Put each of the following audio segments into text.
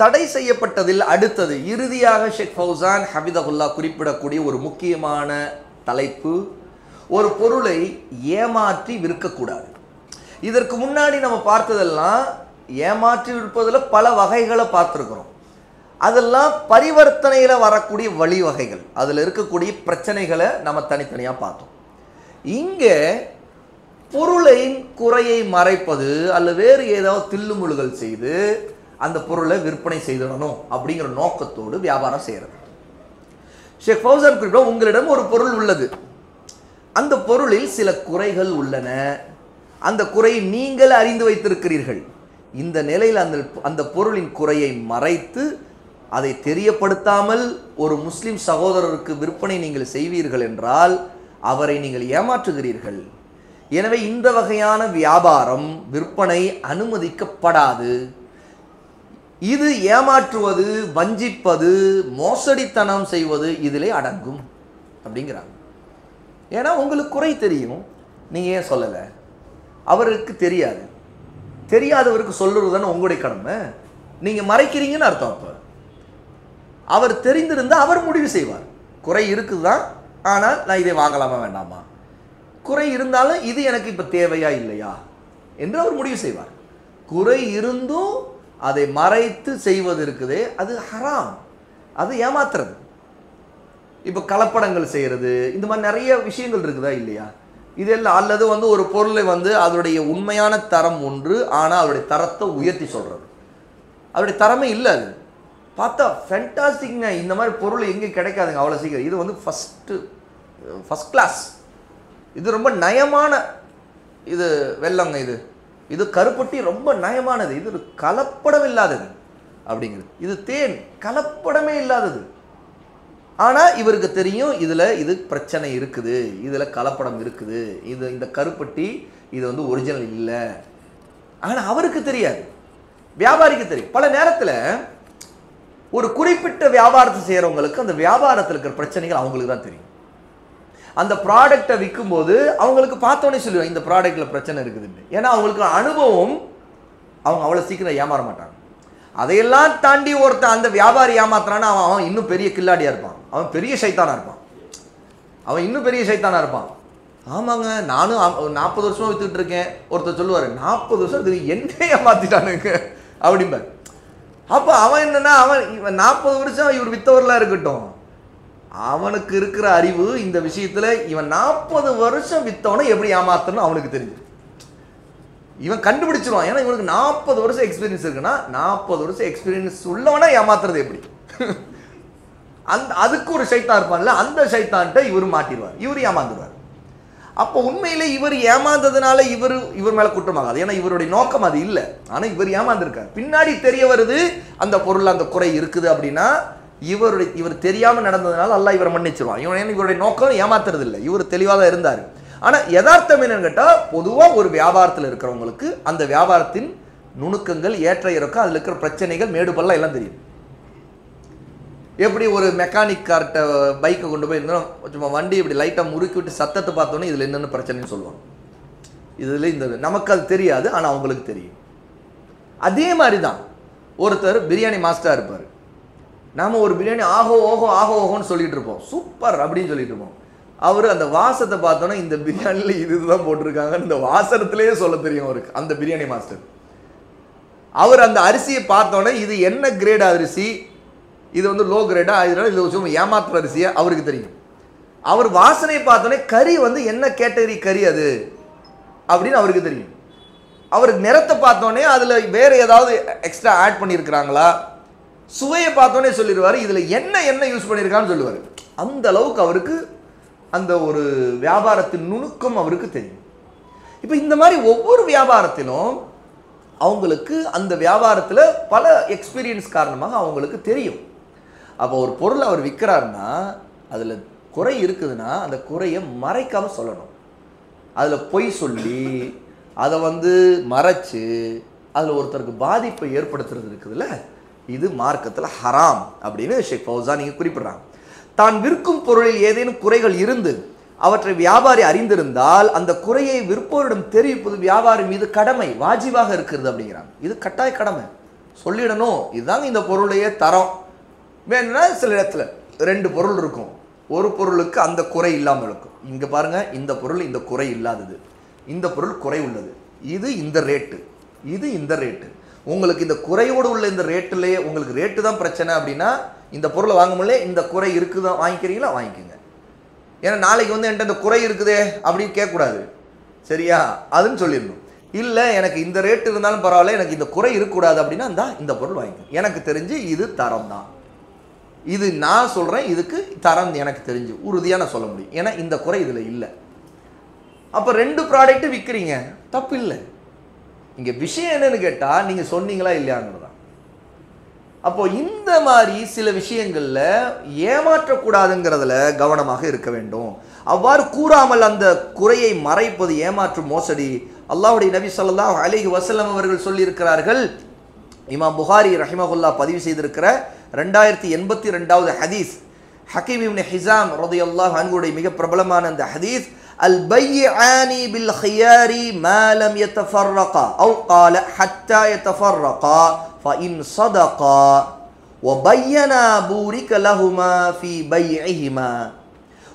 தடை செய்யப்பட்டதில் அடுத்தது இறுதியாக ஷேக் ஃபௌசான் ஹபிதகுல்லா குறிப்பிடக்கூடிய ஒரு முக்கியமான தலைப்பு, ஒரு பொருளை ஏமாற்றி விற்கக்கூடாது. இதற்கு முன்னாடி நம்ம பார்த்ததெல்லாம் ஏமாற்றி விற்பதில் பல வகைகளை பார்த்துருக்குறோம். அதெல்லாம் பரிவர்த்தனையில் வரக்கூடிய வழிவகைகள், அதில் இருக்கக்கூடிய பிரச்சனைகளை நம்ம தனித்தனியாக பார்த்தோம். இங்கே பொருளின் குறையை மறைப்பது அல்லது வேறு ஏதாவது தில்லுமுழுகள் செய்து அந்த பொருளை விற்பனை செய்திடணும் அப்படிங்கிற நோக்கத்தோடு வியாபாரம் செய்கிறது. ஷேக் ஃபௌசான் குறிப்பிட்ட, உங்களிடம் ஒரு பொருள் உள்ளது, அந்த பொருளில் சில குறைகள் உள்ளன, அந்த குறையை நீங்கள் அறிந்து வைத்திருக்கிறீர்கள். இந்த நிலையில் அந்த பொருளின் குறையை மறைத்து அதை தெரியப்படுத்தாமல் ஒரு முஸ்லிம் சகோதரருக்கு விற்பனை நீங்கள் செய்வீர்கள் என்றால் அவரை நீங்கள் ஏமாற்றுகிறீர்கள். எனவே இந்த வகையான வியாபாரம் விற்பனை அனுமதிக்கப்படாது. இது ஏமாற்றுவது, வஞ்சிப்பது, மோசடித்தனம் செய்வது இதிலே அடங்கும் அப்படிங்கிறாங்க. ஏன்னா உங்களுக்கு குறை தெரியும், நீங்கள் ஏன் சொல்லலை? அவருக்கு தெரியாது, தெரியாதவருக்கு சொல்றது தானே உங்களுடைய கடமை. நீங்கள் மறைக்கிறீங்கன்னு அர்த்தம். அப்போ அவர் தெரிந்திருந்தால் அவர் முடிவு செய்வார், குறை இருக்குதுதான், ஆனால் நான் இதை வாங்கலாமா வேண்டாமா, குறை இருந்தாலும் இது எனக்கு இப்போ தேவையா இல்லையா என்று அவர் முடிவு செய்வார். குறை இருந்தும் அதை மறைத்து செய்வது இருக்குதே, அது ஹராம், அது ஏமாத்துறது. இப்போ கலப்படங்கள் செய்கிறது, இந்த மாதிரி நிறைய விஷயங்கள் இருக்குதா இல்லையா? இதெல்லாம் அல்லது ஒரு பொருளை அதனுடைய உண்மையான தரம் ஒன்று, ஆனால் அதோடைய தரத்தை உயர்த்தி சொல்கிறது, அதோடைய தரமே இல்லை. அது பார்த்தா ஃபேண்டாஸ்டிக்ங்க, இந்த மாதிரி பொருள் எங்கே கிடைக்காதுங்க அவ்வளோ சீக்கிரம். இது ஃபஸ்ட் கிளாஸ், இது ரொம்ப நயமான இது வெள்ளங்க, இது கருப்பட்டி ரொம்ப நயமானது, இது கலப்படம் இல்லாதது அப்படிங்கிறது. இது தேன் கலப்படமே இல்லாதது. ஆனால் இவருக்கு தெரியும் இது பிரச்சனை இருக்குது, இதில் கலப்படம் இருக்குது, இந்த கருப்பட்டி இது ஒரிஜினல் இல்லை. ஆனால் அவருக்கு தெரியாது, வியாபாரிக்கு தெரியும். பல நேரத்தில் ஒரு குறிப்பிட்ட வியாபாரத்தை செய்கிறவங்களுக்கு அந்த வியாபாரத்தில் இருக்கிற பிரச்சனைகள் அவங்களுக்கு தான் தெரியும். அந்த ப்ராடக்டை விற்கும்போது அவங்களுக்கு பார்த்தோன்னே சொல்லுவாங்க இந்த ப்ராடக்டில் பிரச்சனை இருக்குதுன்னு. ஏன்னா அவங்களுக்கு அனுபவம், அவங்க அவ்வளோ சீக்கிரம் ஏமாற மாட்டாங்க. அதையெல்லாம் தாண்டி ஒருத்தன் அந்த வியாபாரி ஏமாத்துறான்னா அவன் இன்னும் பெரிய கில்லாடியாக இருப்பான், அவன் பெரிய சைத்தானாக இருப்பான், அவன் இன்னும் பெரிய சைத்தானாக இருப்பான். ஆமாங்க, நானும் 40 வருஷமாக விற்றுக்கிட்டு இருக்கேன். ஒருத்தர் சொல்லுவார் 40 வருஷம் இது என்ன ஏமாற்றிட்டானுங்க அப்படிம்பார். அப்போ அவன் என்னன்னா, இவன் 40 வருஷம் இவர் வித்தவர்களாக இருக்கட்டும், அவனுக்கு இருக்கிற அறிவு இந்த விஷயத்தில் இவன் 40 வருஷம் வித்தவனை எப்படி ஏமாத்தணும் அவனுக்கு தெரிஞ்சு, இவன் கண்டுபிடிச்சிருவான். ஏன்னா இவனுக்கு 40 வருஷம் எக்ஸ்பீரியன்ஸ் இருக்குன்னா 40 வருஷம் எக்ஸ்பீரியன்ஸ் உள்ளவனா ஏமாத்துறது எப்படி? அதுக்கு ஒரு சைத்தான் இருப்பான்ல, அந்த சைத்தான்ட்ட இவர் மாட்டிடுவார், இவர் ஏமாந்துருவார். அப்போ உண்மையிலே இவர் ஏமாந்ததுனால இவர் மேலே குற்றமாகாது, ஏன்னா இவருடைய நோக்கம் அது இல்லை. ஆனால் இவர் ஏமாந்துருக்கார். பின்னாடி தெரிய வருது அந்த பொருள் அந்த குறை இருக்குது அப்படின்னா இவர் தெரியாமல் நடந்ததுனால அல்லாஹ் இவரை மன்னிச்சிருவான். இவருடைய நோக்கம் ஏமாத்துறது இல்லை, இவர் தெளிவாக தான் இருந்தார். ஆனால் யதார்த்தம் என்னன்னு கேட்டால், பொதுவாக ஒரு வியாபாரத்தில் இருக்கிறவங்களுக்கு அந்த வியாபாரத்தின் நுணுக்கங்கள், ஏற்ற இறக்கம், அதில் இருக்கிற பிரச்சனைகள், மேடு பள்ளம் எல்லாம் தெரியும். எப்படி ஒரு மெக்கானிக் கார்ட்ட பைக்கை கொண்டு போய் இருந்தாலும் சும்மா வண்டி இப்படி லைட்டாக முறுக்கி விட்டு சத்தத்தை பார்த்தோன்னே இதில் என்னென்ன பிரச்சனைன்னு சொல்லுவாங்க. இதில் நமக்கு அது தெரியாது, ஆனால் அவங்களுக்கு தெரியும். அதே மாதிரி தான் ஒருத்தர் பிரியாணி மாஸ்டராக இருப்பார். நாம் ஒரு பிரியாணி ஆகோ ஓஹோன்னு சொல்லிட்டு இருப்போம், சூப்பர் அப்படின்னு சொல்லிட்டு இருப்போம். அவர் அந்த வாசத்தை பார்த்தோன்னா இந்த பிரியாணியில் இதுதான் போட்டிருக்காங்கன்னு இந்த வாசனத்திலேயே சொல்ல தெரியும் அவருக்கு, அந்த பிரியாணி மாஸ்டர். அவர் அந்த அரிசியை பார்த்தோன்னே இது என்ன கிரேட் அரிசி, இது லோ கிரேடா, இதனால இது சும்மா ஏமாத்துற அரிசியா அவருக்கு தெரியும். அவர் வாசனையை பார்த்தோன்னே கறி என்ன கேட்டகரி கறி அது அப்படின்னு அவருக்கு தெரியும். அவருக்கு நிறத்தை பார்த்தோன்னே அதில் வேறு ஏதாவது எக்ஸ்ட்ரா ஆட் பண்ணியிருக்கிறாங்களா, சுவையை பார்த்தோன்னே சொல்லிடுவார், இதில் என்ன யூஸ் பண்ணியிருக்கான்னு சொல்லுவார். அந்த அளவுக்கு அவருக்கு அந்த ஒரு வியாபாரத்தின் நுணுக்கம் அவருக்கு தெரியும். இப்போ இந்த மாதிரி ஒவ்வொரு வியாபாரத்திலும் அவங்களுக்கு அந்த வியாபாரத்தில் பல எக்ஸ்பீரியன்ஸ் காரணமாக அவங்களுக்கு தெரியும். அப்போ ஒரு பொருள் அவர் விற்கிறாருன்னா அதில் குறை இருக்குதுன்னா அந்த குறையை மறைக்காமல் சொல்லணும். அதில் பொய் சொல்லி அதை மறைச்சு அதில் ஒருத்தருக்கு பாதிப்பை ஏற்படுத்துறது இருக்குதுல்ல, இது மார்க்கத்தில் ஹராம் அப்படின்னு ஷேக் ஃபௌசான் நீங்கள் குறிப்பிட்றாங்க. தான் விற்கும் பொருளில் ஏதேனும் குறைகள் இருந்து அவற்றை வியாபாரி அறிந்திருந்தால் அந்த குறையை விற்போரிடம் தெரிவிப்பது வியாபாரி மீது கடமை, வாஜிபாக இருக்கிறது அப்படிங்கிறாங்க. இது கட்டாய கடமை. சொல்லிடணும், இதுதாங்க இந்த பொருளையே தரோம். வேணும்னா சில இடத்துல 2 பொருள் இருக்கும், ஒரு பொருளுக்கு அந்த குறை இல்லாமல் இருக்கும். இங்கே பாருங்க, இந்த பொருள் இந்த குறை இல்லாதது, இந்த பொருள் குறை உள்ளது, இது இந்த ரேட்டு, இது இந்த ரேட்டு. உங்களுக்கு இந்த குறையோடு உள்ள இந்த ரேட்டுலேயே உங்களுக்கு ரேட்டு தான் பிரச்சனை அப்படின்னா இந்த பொருளை வாங்க முடியல, இந்த குறை இருக்குதான் வாங்கிக்கிறீங்களா வாங்கிக்கோங்க. ஏன்னா நாளைக்கு வந்து என்கிட்ட இந்த குறை இருக்குதே அப்படின்னு கேட்கக்கூடாது, சரியா? அதுன்னு சொல்லிடணும். இல்லை எனக்கு இந்த ரேட்டு இருந்தாலும் பரவாயில்ல, எனக்கு இந்த குறை இருக்கக்கூடாது அப்படின்னா இந்த பொருள் வாங்கிக்கணும். எனக்கு தெரிஞ்சு இது தரம் தான், இது நான் சொல்கிறேன், இதுக்கு தரம் எனக்கு தெரிஞ்சு உறுதியாக நான் சொல்ல முடியும், ஏன்னா இந்த குறை இதில் இல்லை. அப்போ 2 ப்ராடக்ட்டு விற்கிறீங்க, தப்பு இல்லை. இங்கே விஷயம் என்னன்னு கேட்டால் நீங்கள் சொன்னீங்களா இல்லையாங்கிறது தான். அப்போ இந்த மாதிரி சில விஷயங்களில் ஏமாற்றக்கூடாதுங்கிறதுல கவனமாக இருக்க வேண்டும். அவ்வாறு கூறாமல் அந்த குறையை மறைப்பது ஏமாற்றும் மோசடி. அல்லாஹ்வுடைய நபி ஸல்லல்லாஹு அலைஹி வஸல்லம் அவர்கள் சொல்லியிருக்கிறார்கள். இமாம் புகாரி ரஹிமஹுல்லா பதிவு செய்திருக்கிற 2082வது ஹதீஸ், ஹக்கீம் இப்னு ஹிஸாம் ரலியல்லாஹு அன்ஹுடைய மிக பிரபலமான அந்த ஹதீஸ், அல் பையானி பில் ஹியாரி மா லம் யதஃபர்ரகா அவ் قال حتى يتفرقا فإن صدقا وبينا بورك لهما في بيعهما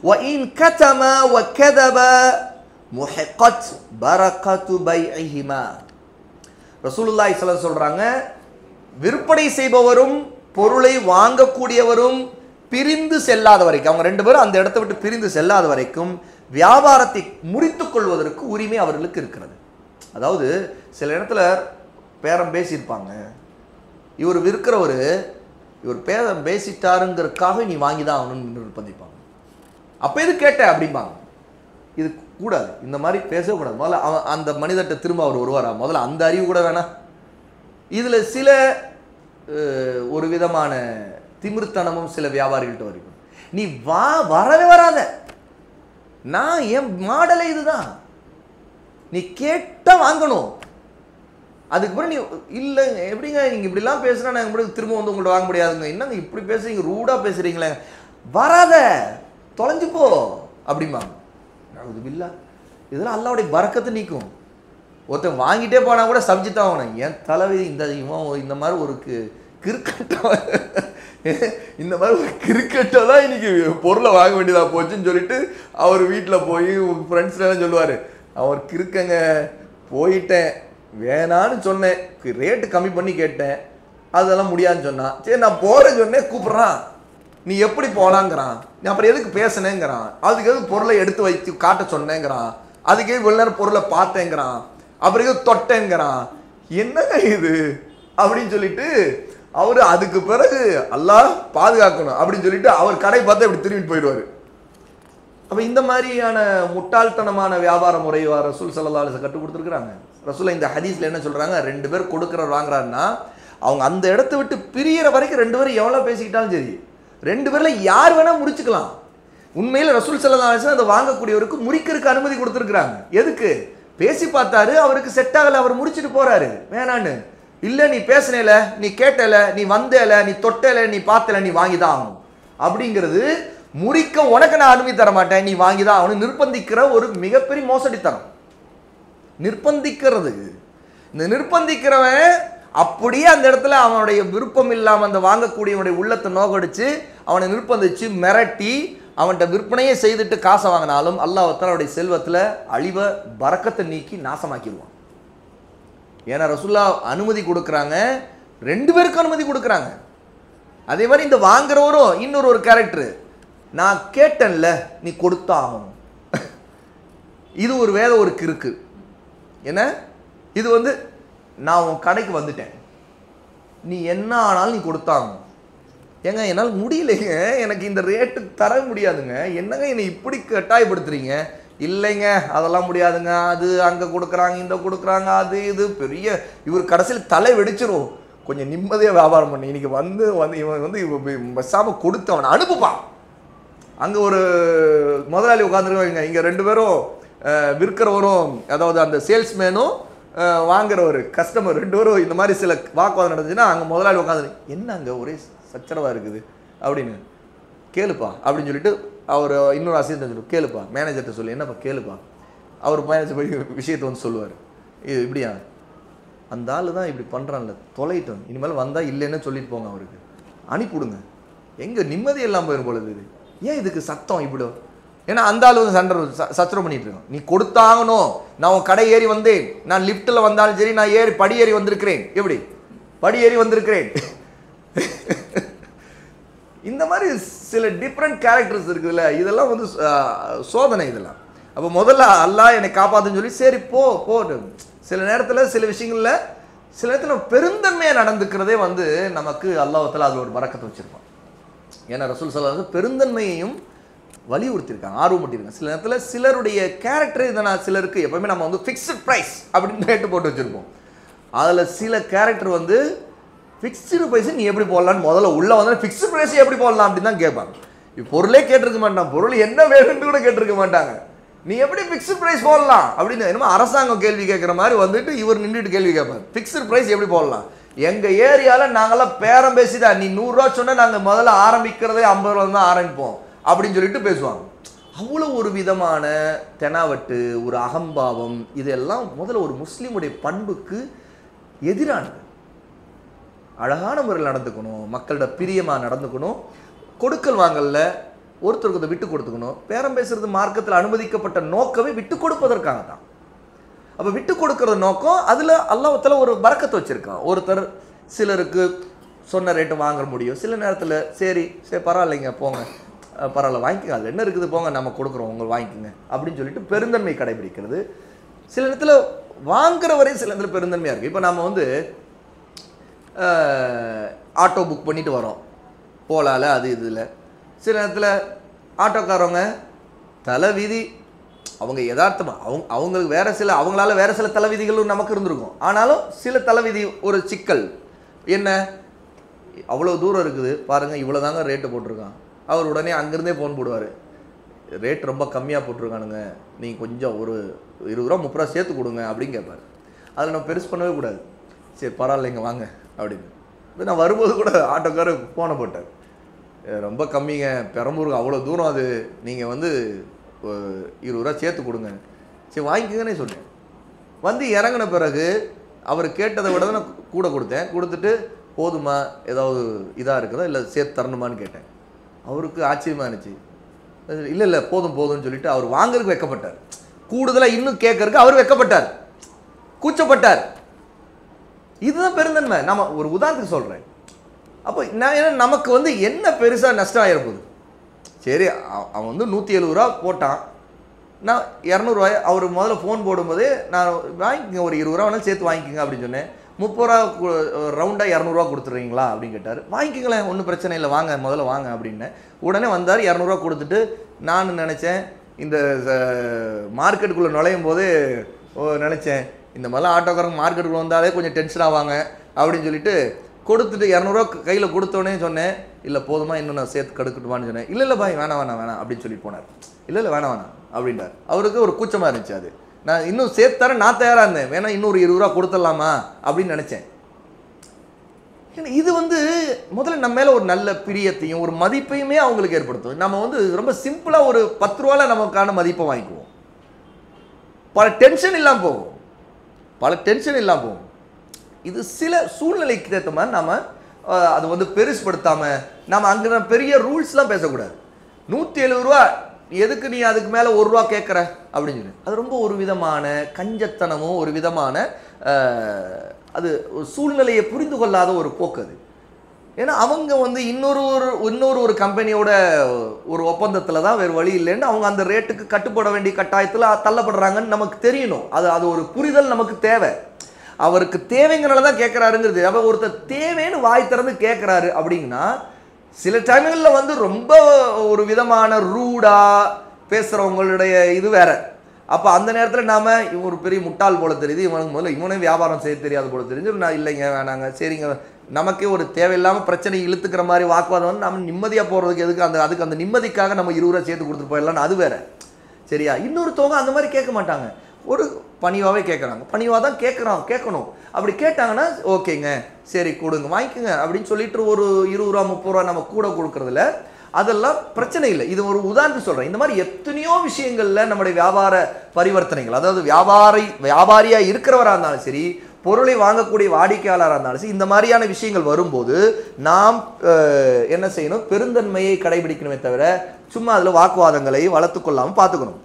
وإن كتما وكذبا محقت بركة بيعهما. ரசூலுல்லாஹி ஸல்லல்லாஹு அலைஹி வஸல்லம் சொல்றாங்க, விற்பனை செய்பவரும் பொருளை வாங்கக்கூடியவரும் பிரிந்து செல்லாத வரைக்கும், அவங்க 2 பேரும் அந்த இடத்தை விட்டு பிரிந்து செல்லாத வரைக்கும் வியாபாரத்தை முறித்து கொள்வதற்கு உரிமை அவர்களுக்கு இருக்கிறது. அதாவது சில இடத்துல பேரம் பேசியிருப்பாங்க, இவர் விற்கிறவர் இவர் பேரம் பேசிட்டாருங்கிறதுக்காக நீ வாங்கி தான் ஆகணும்னு நிர்பந்திப்பாங்க. அப்போ எது கேட்ட அப்படிம்பாங்க. இது கூடாது, இந்த மாதிரி பேசக்கூடாது. முதல்ல அந்த மனிதர்கிட்ட திரும்ப அவர் வருவாரா, முதல்ல அந்த அறிவு கூட வேணாம். இதில் சில ஒரு விதமான திமிர்த்தனமும் சில வியாபாரிகள்கிட்ட வரைக்கும், நீ வரவே வராத, நான் என் மாடலே இதுதான், நீ கேட்டால் வாங்கணும். அதுக்கப்புறம் நீ இல்லை எப்படிங்க நீங்கள் இப்படிலாம் பேசுனா நாங்கள் இப்படி திரும்ப வந்து உங்கள்கிட்ட வாங்க முடியாதுங்க, என்னங்க இப்படி பேசுறீங்க, ரூடாக பேசுகிறீங்களே, வராத தொலைஞ்சு போ அப்படிம்பாங்க. இல்ல இதெல்லாம் அல்லாஹ்வுடைய பரக்கத்தை நீக்கும். ஒருத்தன் வாங்கிட்டே போனால் கூட சப்ஜி தான் ஆகணும். என் தலைவி இந்த மாதிரி ஒரு இந்த மாதிரி ஒரு கிரிக்கெட்டை தான் இன்னைக்கு பொருளை வாங்க வேண்டியதாக போச்சுன்னு சொல்லிட்டு அவர் வீட்டில் போய் ஃப்ரெண்ட்ஸ்லாம் சொல்லுவார், அவர் கிறுக்கங்க போயிட்டேன், வேணான்னு சொன்னேன், ரேட்டு கம்மி பண்ணி கேட்டேன், அதெல்லாம் முடியாதுன்னு சொன்னான், சரி நான் போகிறேன்னு சொன்னேன், கூப்பிட்றான், நீ எப்படி போனாங்கிறான், நீ அப்புறம் எதுக்கு பேசுனேங்கிறான், அதுக்கு எதுக்கு பொருளை எடுத்து வைத்து காட்ட சொன்னேங்கிறான், அதுக்கே இவ்வளோ நேரம் பொருளை பார்த்தேங்கிறான், அப்புறம் எதுக்கு தொட்டேங்கிறான், என்னங்க இது அப்படின்னு சொல்லிட்டு அவர் அதுக்கு பிறகு அல்லாஹ் பாதுகாக்கணும் அப்படின்னு சொல்லிட்டு அவர் கடை பார்த்து இப்படி திரும்பி போயிடுவார். அப்போ இந்த மாதிரியான முட்டாள்தனமான வியாபார முறை ரசூல் ஸல்லல்லாஹு அலைஹி வஸல்லம் கற்றுக் கொடுத்துருக்குறாங்க. ரசூல் இந்த ஹதீஸில் என்ன சொல்கிறாங்க, 2 பேர் கொடுக்குறவர் வாங்குறாருன்னா அவங்க அந்த இடத்த விட்டு பிரியிற வரைக்கும் 2 பேரும் எவ்வளோ பேசிக்கிட்டாலும் சரி, 2 பேரில் யார் வேணால் முடிச்சுக்கலாம். உண்மையில் ரசூல் ஸல்லல்லாஹு அலைஹி வஸல்லம் அதை வாங்கக்கூடியவருக்கு முறிக்கிறதுக்கு அனுமதி கொடுத்துருக்குறாங்க. எதுக்கு? பேசி பார்த்தாரு, அவருக்கு செட் ஆகலை, அவர் முடிச்சுட்டு போகிறாரு வேணான்னு. இல்லை நீ பேசினேல, நீ கேட்டல, நீ வந்தேல, நீ தொட்டல, நீ பார்த்தல, நீ வாங்கி தான் ஆகணும் அப்படிங்கிறது, முறிக்க உனக்கு நான் அனுமதி தர மாட்டேன், நீ வாங்கி தான் ஆகணும் நிர்பந்திக்கிற ஒரு மிகப்பெரிய மோசடித்தனம். நிர்பந்திக்கிறது, இந்த நிர்பந்திக்கிறவன் அப்படியே அந்த இடத்துல அவனுடைய விருப்பம் இல்லாமல் அந்த வாங்கக்கூடியவனுடைய உள்ளத்தை நோக்கடிச்சு அவனை நிர்பந்திச்சு மிரட்டி அவன்கிட்ட விற்பனையே செய்துட்டு காசை வாங்கினாலும் அல்லாஹ் அவருடைய செல்வத்தில் அழிவை பரக்கத்தை நீக்கி நாசமாக்கிடுவான். ஏன்னா ரசூலுல்லாஹ் அனுமதி கொடுக்குறாங்க, 2 பேருக்கு அனுமதி கொடுக்குறாங்க. அதே மாதிரி இந்த வாங்குறவரும் இன்னொரு ஒரு கேரக்டரு, நான் கேட்டேன்ல நீ கொடுத்தா ஆகணும். இது ஒரு வேற ஒரு கிறுக்கு. என்ன இது வந்து நான் உன் கடைக்கு வந்துட்டேன், நீ என்ன ஆனாலும் நீ கொடுத்தாகணும். ஏங்க என்னால் முடியலைங்க, எனக்கு இந்த ரேட்டு தர முடியாதுங்க, என்னங்க என்னை இப்படி கட்டாயப்படுத்துறீங்க. இல்லைங்க அதெல்லாம் முடியாதுங்க, அது அங்கே கொடுக்குறாங்க இங்கே கொடுக்குறாங்க, அது இது பெரிய இவர் கடைசியில் தலை வெடிச்சிரும். கொஞ்சம் நிம்மதியாக வியாபாரம் பண்ணி இன்னைக்கு வந்து இவன் வந்து பஸ்ஸாமல் கொடுத்து அவனை அனுப்புப்பான். அங்கே ஒரு முதலாளி உட்காந்துருவாங்க, இங்கே 2 பேரும் விற்கிறவரும், அதாவது அந்த சேல்ஸ்மேனும் வாங்குறவர் கஸ்டமர் 2 பேரும் இந்த மாதிரி சில வாக்குவாதம் நடந்துச்சுன்னா அங்கே முதலாளி உட்காந்து, என்ன அங்கே ஒரே சச்சரவாக இருக்குது அப்படின்னு, கேளுப்பா அப்படின்னு சொல்லிட்டு அவர் இன்னொரு அசிஸ்டன்ட் சொல்லி, கேளுப்பா மேனேஜர்கிட்ட சொல்லி, என்னப்பா கேளுப்பா. அவர் மேனேஜர் போய் விஷயத்தை வந்து சொல்லுவார், இது இப்படியா அந்த ஆள் தான் இப்படி பண்ணுறான்ல, தொலைட்டும், இனிமேல் வந்தால் இல்லைன்னு சொல்லிட்டு போங்க, அவருக்கு அனுப்பிவிடுங்க. எங்கே நிம்மதி எல்லாம் போயிடும் பொழுது. இது ஏன் இதுக்கு சத்தம் இப்படி? ஏன்னா அந்த ஆள் வந்து சச்சரவு பண்ணிட்டு இருக்கோம். நீ கொடுத்தாங்கணும், நான் உன் கடை ஏறி வந்தேன், நான் லிஃப்ட்டில் வந்தாலும் சரி, நான் படி ஏறி வந்திருக்கிறேன். எப்படி படி ஏறி வந்திருக்கிறேன்? இந்த மாதிரி சில டிஃப்ரெண்ட் கேரக்டர்ஸ் இருக்குதுல்ல, இதெல்லாம் வந்து சோதனை இதெல்லாம். அப்போ முதல்ல அல்லாஹ் என்னை காப்பாற்றுன்னு சொல்லி சரி போட்டு சில நேரத்தில் சில விஷயங்களில் சில நேரத்தில் பெருந்தன்மையாக நடந்துக்கிறதே வந்து நமக்கு அல்லாஹ்வுத்தாலா அதில் ஒரு பரக்கத்தை வச்சுருப்பான். ஏன்னா ரசூல் ஸல்லல்லாஹு அலைஹி வஸல்லம் பெருந்தன்மையையும் வலியுறுத்தியிருக்காங்க, ஆர்வப்பட்டிருக்காங்க. சில நேரத்தில் சிலருடைய கேரக்டர் இதை சிலருக்கு எப்பவுமே நம்ம வந்து ஃபிக்ஸ்டு ப்ரைஸ் அப்படின்னு ரேட்டு போட்டு வச்சுருப்போம். அதில் சில கேரக்டர் வந்து ஃபிக்ஸ்டு ப்ரைஸ் நீ எப்படி போடலான்னு முதல்ல உள்ளே வந்து ஃபிக்ஸ்டு ப்ரைஸ் எப்படி போடலாம் அப்படின்னு தான் கேட்பாங்க. இப்போ பொருளே கேட்டிருக்க மாட்டான், பொருள் என்ன வேணும்னு கூட கேட்டிருக்க மாட்டாங்க. நீ எப்படி ஃபிக்ஸ்டு ப்ரைஸ் போடலாம் அப்படின்னு என்னமோ அரசாங்கம் கேள்வி கேட்குற மாதிரி வந்துட்டு இவர் நின்றுட்டு கேள்வி கேட்பார். ஃபிக்ஸ்டு ப்ரைஸ் எப்படி போடலாம்? எங்கள் ஏரியாவில் நாங்களாம் பேரம் பேசிதான், நீ 100 ரூபா சொன்னால் நாங்கள் முதல்ல ஆரம்பிக்கிறதே 50 ரூபா தான் ஆரம்பிப்போம் அப்படின்னு சொல்லிட்டு பேசுவாங்க. அவ்வளோ ஒரு விதமான தெனாவட்டு, ஒரு அகம்பாவம், இதெல்லாம் முதல்ல ஒரு முஸ்லீமுடைய பண்புக்கு எதிரானது. அழகான முறையில் நடந்துக்கணும், மக்களோட பிரியமாக நடந்துக்கணும், கொடுக்கல் வாங்கல ஒருத்தருக்கு விட்டு கொடுத்துக்கணும். பேரம் பேசுறது மார்க்கத்தில் அனுமதிக்கப்பட்ட நோக்கமே விட்டு கொடுப்பதற்காக தான். அப்போ விட்டு கொடுக்கறது நோக்கம், அதில் அல்லாஹ்வுத்தாலா ஒரு பரக்கத்தை வச்சுருக்கான். ஒருத்தர் சிலருக்கு சொன்ன ரேட்டு வாங்க முடியும், சில நேரத்தில் சரி பரவாயில்லைங்க போங்க, பரவாயில்ல வாங்கிக்கோங்க, அதில் என்ன இருக்குது போங்க, நம்ம கொடுக்குறோம் உங்களுக்கு வாங்கிக்கோங்க அப்படின்னு சொல்லிட்டு பெருந்தன்மை கடைபிடிக்கிறது. சில நேரத்தில் வாங்குற வரையும் சில நேரத்தில் பெருந்தன்மையாக இருக்குது. இப்போ நம்ம வந்து ஆட்டோ புக் பண்ணிட்டு வரோம், போலால அது இதில் சில நேரத்தில் ஆட்டோக்காரவங்க தலை விதி, அவங்க யதார்த்தமாக அவங்களுக்கு வேறு சில அவங்களால வேறு சில தலைவிதிகளும் நமக்கு இருந்திருக்கும். ஆனாலும் சில தலைவிதி ஒரு சிக்கல் என்ன, அவ்வளோ தூரம் இருக்குது பாருங்கள், இவ்வளோ தாங்க ரேட்டு போட்டிருக்கான். அவர் உடனே அங்கேருந்தே ஃபோன் போடுவார், ரேட் ரொம்ப கம்மியாக போட்டிருக்கானுங்க, நீங்கள் கொஞ்சம் ஒரு 20 ரூபா 30 ரூபா சேர்த்து கொடுங்க அப்படின்னு கேட்பார். அதில் நம்ம பெருசு பண்ணவே கூடாது. சரி பரவாயில்லைங்க வாங்க அப்படின்னு. இப்போ நான் வரும்போது கூட ஆட்டோக்காரர் ஃபோனை போட்டார், ரொம்ப கம்மிங்க, பெரம்பூருக்கு அவ்வளோ தூரம், அது நீங்கள் வந்து 20 ரூபா சேர்த்து கொடுங்க. சரி வாங்கிக்கங்கன்னே சொன்னேன். வந்து இறங்கின பிறகு அவர் கேட்டதை விட தான் நான் கூட கொடுத்தேன். கொடுத்துட்டு போதுமா, ஏதாவது இதாக இருக்குதா, இல்லை சேர்த்து தரணுமான்னு கேட்டேன். அவருக்கு ஆச்சரியமாக இருந்துச்சு. இல்லை போதும்னு சொல்லிட்டு அவர் வாங்குறதுக்கு வெக்கப்பட்டார். கூடுதலாக இன்னும் கேட்கறதுக்கு அவர் வெக்கப்பட்டார், கூச்சப்பட்டார். இதுதான் பெருந்தன்மை. நம்ம ஒரு உதாரணத்துக்கு சொல்கிறேன். அப்போ நான் ஏன்னா நமக்கு வந்து என்ன பெருசாக நஷ்டம் ஆகிடப்போகுது. சரி அவன் வந்து 170 ரூபா போட்டான், நான் 200 ரூபாய் அவர் முதல்ல ஃபோன் போடும்போது நான் வாங்கிக்கோங்க, ஒரு 20 ரூபா வேணாலும் சேர்த்து வாங்கிக்கோங்க அப்படின்னு சொன்னேன். 30 ரூபா ரவுண்டாக 200 ரூபா கொடுத்துட்றீங்களா அப்படின்னு கேட்டார். வாங்கிக்கங்களேன், ஒன்றும் பிரச்சனை இல்லை, வாங்க முதல்ல வாங்க அப்படின்னேன். உடனே வந்தார், 200 ரூபா கொடுத்துட்டு நான் நினச்சேன், இந்த மார்க்கெட்டுக்குள்ளே நுழையும் போது நினச்சேன், இந்த மாதிரிலாம் ஆட்டோக்காரங்க மார்க்கெட்டுக்குள்ளே வந்தாலே கொஞ்சம் டென்ஷன் ஆவாங்க அப்படின்னு சொல்லிட்டு கொடுத்துட்டு 200 ரூபா கையில் கொடுத்தோடனே சொன்னேன், இல்லை போதுமா இன்னும் நான் சேர்த்து கடுக்கட்டுமான்னு சொன்னேன். இல்லை பாய் வேணாம் அப்படின்னு சொல்லி போனார். இல்லை வேணாம் அப்படின்ட்டார். அவருக்கு ஒரு கூச்சமாக இருந்துச்சு. அது நான் இன்னும் சேர்த்து தரேன், நான் தயாராக இருந்தேன், வேணா இன்னொரு 20 ரூபா கொடுத்துடலாமா அப்படின்னு நினச்சேன். ஏன்னா இது வந்து முதல்ல நம்ம மேலே ஒரு நல்ல பிரியத்தையும் ஒரு மதிப்பையுமே அவங்களுக்கு ஏற்படுத்தும். நம்ம வந்து ரொம்ப சிம்பிளாக ஒரு 10 ரூபாவில் நமக்கான மதிப்பை வாங்கிக்குவோம், பல டென்ஷன் இல்லாமல் போகும். இது சில சூழ்நிலைக்கு ஏற்ற மாதிரி நம்ம அது வந்து பெருசுப்படுத்தாமல் நம்ம அங்கே பெரிய ரூல்ஸ்லாம் பேசக்கூடாது. 170 ரூபா எதுக்கு நீ அதுக்கு மேலே 1 ரூபா கேட்குற அப்படின்னு சொல்லி, அது ரொம்ப ஒரு விதமான கஞ்சத்தனமும் ஒரு விதமான அது சூழ்நிலையை புரிந்து கொள்ளாத ஒரு போக்கு அது. ஏன்னா அவங்க வந்து இன்னொரு ஒரு கம்பெனியோட ஒரு ஒப்பந்தத்தில் தான் வேறு வழி இல்லைன்னு அவங்க அந்த ரேட்டுக்கு கட்டுப்பட வேண்டிய கட்டாயத்தில் தள்ளப்படுறாங்கன்னு நமக்கு தெரியணும். அது ஒரு புரிதல் நமக்கு தேவை. அவருக்கு தேவைங்கிறனால தான் கேட்குறாருங்கிறது. அப்போ ஒருத்தர் தேவைன்னு வாய் திறந்து கேட்குறாரு அப்படின்னா சில டைம்களில் வந்து ரொம்ப ஒரு விதமான ரூடாக பேசுகிறவங்களுடைய இது வேற. அப்போ அந்த நேரத்தில் நாம் இவன் ஒரு பெரிய முட்டாள் போல தெரியுது, இவனுக்கு முதல்ல இவனே வியாபாரம் செய்ய தெரியாது போல தெரிஞ்சு, நான் இல்லைங்க வேணாங்க சரிங்க, நமக்கே ஒரு தேவையில்லாமல் பிரச்சனை இழுத்துக்கிற மாதிரி வாக்குவாதம் வந்து நம்ம நிம்மதியாக போகிறதுக்கு எதுக்கு அதுக்கு அந்த நிம்மதிக்காக நம்ம 20 ரூபா சேர்த்து கொடுத்துட்டு போயிடலான்னு அது வேற. சரியா? இன்னொருத்தவங்க அந்த மாதிரி கேட்க மாட்டாங்க, ஒரு பணிவாகவே கேட்குறாங்க, பணிவாக தான் கேட்கணும். அப்படி கேட்டாங்கன்னா ஓகேங்க சரி கொடுங்க வாங்கிக்கோங்க அப்படின்னு சொல்லிட்டு ஒரு 20 ரூபா 30 ரூபா நம்ம கூட கொடுக்குறதுல அதெல்லாம் பிரச்சனை இல்லை. இது ஒரு உதாரணத்துக்கு சொல்கிறேன். இந்த மாதிரி எத்தனையோ விஷயங்களில் நம்முடைய வியாபார பரிவர்த்தனைகள், அதாவது வியாபாரியாக இருக்கிறவராக இருந்தாலும் சரி, பொருளை வாங்கக்கூடிய வாடிக்கையாளராக இருந்தாலும் சரி, இந்த மாதிரியான விஷயங்கள் வரும்போது நாம் என்ன செய்யணும், பெருந்தன்மையை கடைபிடிக்கணுமே தவிர சும்மா அதில் வாக்குவாதங்களை வளர்த்து கொள்ளாமல் பார்த்துக்கணும்.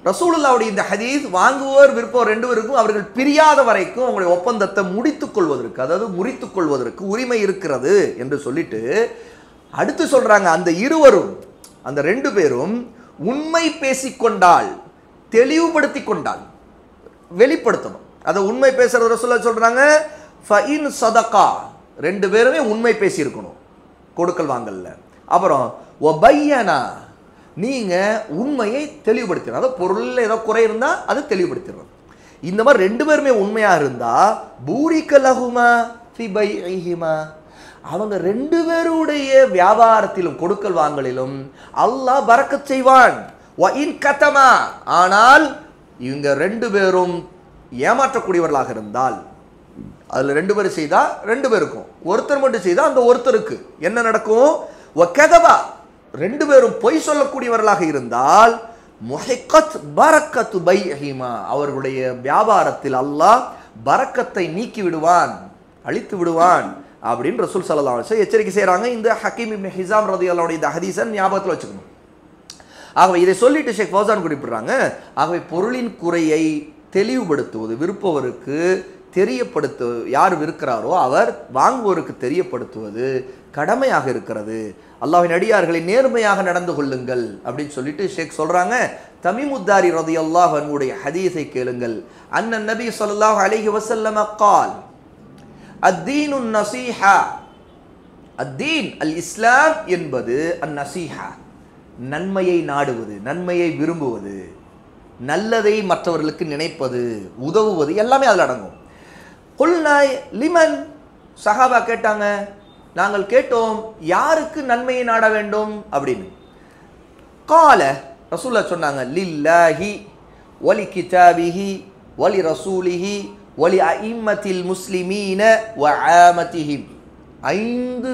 ரசூலுல்லாவுடைய இந்த ஹதீஸ் வாங்குவோர் விற்போர் ரெண்டு பேருக்கும் அவர்கள் பிரியாத வரைக்கும் அவங்களுடைய ஒப்பந்தத்தை முடித்துக் கொள்வதற்கு, அதாவது முறித்துக் கொள்வதற்கு உரிமை இருக்கிறது என்று சொல்லிட்டு அடுத்து சொல்றாங்க, அந்த இருவரும், அந்த ரெண்டு பேரும் உண்மை பேசிக்கொண்டால், தெளிவுபடுத்தி கொண்டால், வெளிப்படுத்தணும். அதை உண்மை பேசுறது ரசூலுல்லாஹ் சொல்றாங்க, ஃபஇன் சதகா, ரெண்டு பேருமே உண்மை பேசி இருக்கணும் கொடுக்கல் வாங்கல்ல. அப்புறம் வபையனா, நீங்க உண்மையை தெளிவுபடுத்தணும். அதாவது பொருளில் ஏதோ குறை இருந்தா அதை தெளிவுபடுத்தணும். இந்த மாதிரி ரெண்டு பேருமே உண்மையா இருந்தா பூரிக லஹுமா ஃபி பைஇஹிமா, அவங்க ரெண்டு பேருடைய வியாபாரத்திலும் கொடுக்கல் வாங்கலிலும் அல்லாஹ் பரக்கத் செய்வான். வ இன் கதமா, ஆனால் இவங்க ரெண்டு பேரும் ஏமாற்றக்கூடியவர்களாக இருந்தால், அதுல ரெண்டு பேரும் செய்தா ரெண்டு பேருக்கும், ஒருத்தர் மட்டும் செய்தா அந்த ஒருத்தருக்கு என்ன நடக்கும், வ கதபா, ரெண்டு பேரும் பொய் சொல்லக்கூடியவர்களாக இருந்தால் முஹிக்கத் பரக்கத்து பைஹிமா, அவர்களுடைய வியாபாரத்தில் அல்லாஹ் பரக்கத்தை நீக்கி விடுவான், அழித்து விடுவான் அப்படின்னு ரசூல் ஸல்லல்லாஹு அலைஹி வஸல்லம் எச்சரிக்கை செய்றாங்க. இந்த ஹக்கீம் இப்னு ஹிஸாம் ரலியல்லாஹு அன்ஹு இந்த ஹதீஸை ஞாபகத்தில் வச்சுக்கணும். ஆகவே இதை சொல்லிட்டு ஷேக் ஃபௌசான் குறிப்பிடுறாங்க, ஆகவே பொருளின் குறையை தெளிவுபடுத்துவது, விற்பவருக்கு தெரியப்படுத்து, யார் விற்கிறாரோ அவர் வாங்குவோருக்கு தெரியப்படுத்துவது கடமையாக இருக்கிறது. அல்லாஹ்வின் அடியார்களை நேர்மையாக நடந்து கொள்ளுங்கள் அப்படின்னு சொல்லிட்டு ஷேக் சொல்றாங்க. தமீமுத்தாரி ரலியல்லாஹு அன்ஹுடைய ஹதீஸை கேளுங்கள். அன்னன் நபி ஸல்லல்லாஹு அலைஹி வஸல்லம் قال الدين النصيحة, الدين الإسلام என்பது النصيحة, நன்மையை நாடுவது, நன்மையை விரும்புவது, நல்லதை மற்றவர்களுக்கு நினைப்பது, உதவுவது, எல்லாமே அதில் அடங்கும். குல்னா லிமன், சஹாபா கேட்டாங்க, நாங்கள் கேட்டோம் யாருக்கு நன்மையை நாட வேண்டும் அப்படின்னு. கால, ரசூலுல்லாஹ் சொன்னாங்க, லில்லாஹி வலி கிதாபிஹி வலி ரசூலிஹி வலி அஇம்மத்தில் முஸ்லிமீன வ ஆமத்திஹிம். 5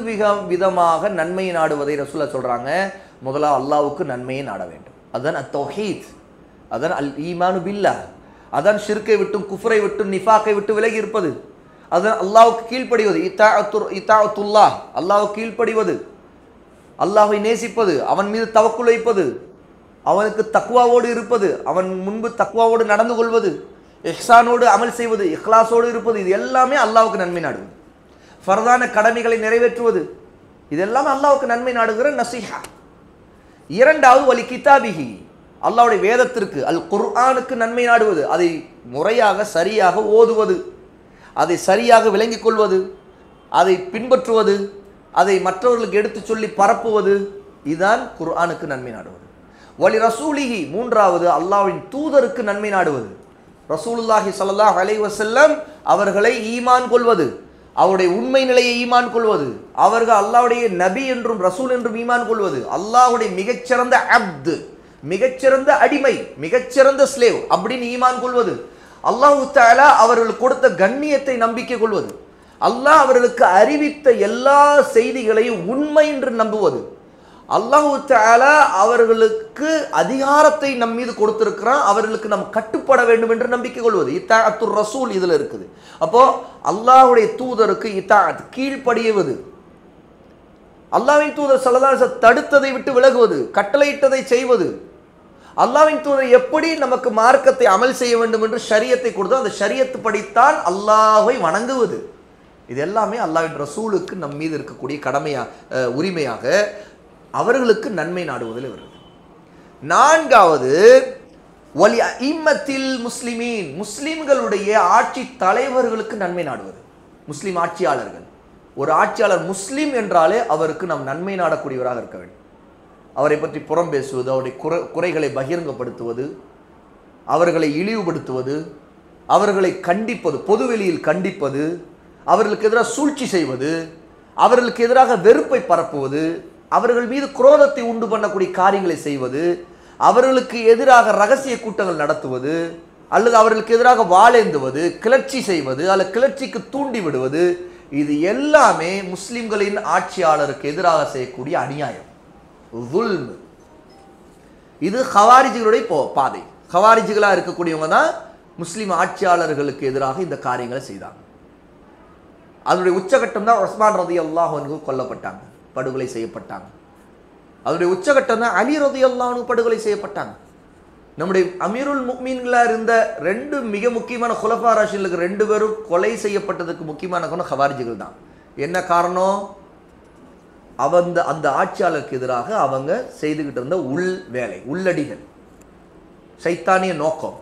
விதமாக நன்மையை நாடுவதை ரசூலுல்லாஹ் சொல்றாங்க. முதலாவது அல்லாஹ்வுக்கு நன்மையை நாட வேண்டும், அதான் அத்தௌஹீத், அதான் அல் ஈமானு பில்லாஹ், அதான் ஷிர்கை விட்டும் குஃப்ரை விட்டும் நிஃபாக்கை விட்டு விலகி இருப்பது, அதான் அல்லாஹ்வுக்கு கீழ்ப்படிவது, இத்தாஅத்துல்லாஹ், அல்லாஹ்வுக்கு கீழ்ப்படிவது, அல்லாஹ்வை நேசிப்பது, அவன் மீது தவக்குல் வைப்பது, அவனுக்கு தக்வாவோடு இருப்பது, அவன் முன்பு தக்வாவோடு நடந்து கொள்வது, இஹ்சானோடு அமல் செய்வது, இஹ்லாஸோடு இருப்பது, இது எல்லாமே அல்லாஹ்வுக்கு நன்மை நாடுவது. ஃபர்தான கடமைகளை நிறைவேற்றுவது, இதெல்லாம் அல்லாஹ்வுக்கு நன்மை நாடுகிற நசீஹா. இரண்டாவது வலி கிதாபிஹி, அல்லாஹ்வுடைய வேதத்திற்கு, அல் குர்ஆனுக்கு நன்மை நாடுவது, அதை முறையாக சரியாக ஓதுவது, அதை சரியாக விளங்கிக் கொள்வது, அதை பின்பற்றுவது, அதை மற்றவர்களுக்கு எடுத்து சொல்லி பரப்புவது, இதுதான் குர்ஆனுக்கு நன்மை நாடுவது. வலி ரசூலிஹி, மூன்றாவது அல்லாஹ்வின் தூதருக்கு நன்மை நாடுவது, ரசூலுல்லாஹி ஸல்லல்லாஹு அலைஹி வஸல்லம் அவர்களை ஈமான் கொள்வது, அவருடைய உண்மை நிலையை ஈமான் கொள்வது, அவர்கள் அல்லாஹ்வுடைய நபி என்றும் ரசூல் என்றும் ஈமான் கொள்வது, அல்லாஹ்வுடைய மிகச்சிறந்த அப்து, மிகச்சிறந்த அடிமை, மிகச்சிறந்த ஸ்லேவ் அப்படின்னு ஈமான் கொள்வது, அல்லாஹ் தஆலா அவர்களுக்கு கொடுத்த கண்ணியத்தை நம்பிக்கை கொள்வது, அல்லாஹ் அவர்களுக்கு அறிவித்த எல்லா செய்திகளையும் உண்மை என்று நம்புவது, அல்லாஹ் தஆலா அவர்களுக்கு அதிகாரத்தை நம் மீது கொடுத்திருக்கிறான், அவர்களுக்கு நாம் கட்டுப்பட வேண்டும் என்று நம்பிக்கை கொள்வது, இத்தாஅத்துர் ரசூல் இதுல இருக்குது. அப்போ அல்லாஹ்வுடைய தூதருக்கு இத்தாஅத், கீழ்ப்படியுவது, அல்லாஹ்வின் தூதர் ஸல்லல்லாஹு அலைஹி வஸல்லம் தடுத்ததை விட்டு விலகுவது, கட்டளையிட்டதை செய்வது, அல்லாஹ்வின் தூதர் எப்படி நமக்கு மார்க்கத்தை அமல் செய்ய வேண்டும் என்று ஷரியத்தை கொடுத்தோ அந்த ஷரியத்து படித்தான் அல்லாஹ்வை வணங்குவது, இது எல்லாமே அல்லாஹ்வின் ரசூலுக்கு நம் மீது இருக்கக்கூடிய கடமையா, உரிமையாக அவர்களுக்கு நன்மை நாடுவதில் வருது. நான்காவது வலி அஇம்மத்தில் முஸ்லிமீன், முஸ்லிம்களுடைய ஆட்சி தலைவர்களுக்கு நன்மை நாடுவது, முஸ்லிம் ஆட்சியாளர்கள், ஒரு ஆட்சியாளர் முஸ்லிம் என்றாலே அவருக்கு நாம் நன்மை நாடக்கூடியவராக இருக்க வேண்டும். அவரை பற்றி புறம் பேசுவது, அவருடைய குறைகளை பகிரங்கப்படுத்துவது, அவர்களை இழிவுபடுத்துவது, அவர்களை கண்டிப்பது, பொதுவெளியில் கண்டிப்பது, அவர்களுக்கு எதிராக சூழ்ச்சி செய்வது, அவர்களுக்கு எதிராக வெறுப்பை பரப்புவது, அவர்கள் மீது குரோதத்தை உண்டு பண்ணக்கூடிய காரியங்களை செய்வது, அவர்களுக்கு எதிராக ரகசிய கூட்டங்கள் நடத்துவது, அல்லது அவர்களுக்கு எதிராக வாளேந்துவது, கிளர்ச்சி செய்வது, அல்லது கிளர்ச்சிக்கு தூண்டி விடுவது, இது எல்லாமே முஸ்லிம்களின் ஆட்சியாளருக்கு எதிராக செய்யக்கூடிய அநியாயம், ظுல்ம். இது ஹவாரிஜிகளுடைய பாதை. ஹவாரிஜிகளாக இருக்கக்கூடியவங்க தான் முஸ்லிம் ஆட்சியாளர்களுக்கு எதிராக இந்த காரியங்களை செய்தாங்க. அதனுடைய உச்சகட்டம் தான் உஸ்மான் ரலியல்லாஹு அன்ஹு கொல்லப்பட்டாங்க, படுகொலை செய்யப்பட்டாங்க. அதனுடைய உச்சகட்டம் தான் அலி ரலியல்லாஹு அன்ஹு படுகொலை செய்யப்பட்டாங்க. நம்முடைய அமீருல் முஃமினீன்களா இருந்த ரெண்டு மிக முக்கியமான குலஃபா ராஷிதுகளுக்கு 2 பேரும் கொலை செய்யப்பட்டதுக்கு முக்கியமான காரணம் ஹவாரிஜிகள் தான். என்ன காரணம்? அந்த ஆட்சியாளருக்கு எதிராக அவங்க செய்துகிட்டு இருந்த உள் வேலை, உள்ளடிகள், சைத்தானிய நோக்கம்.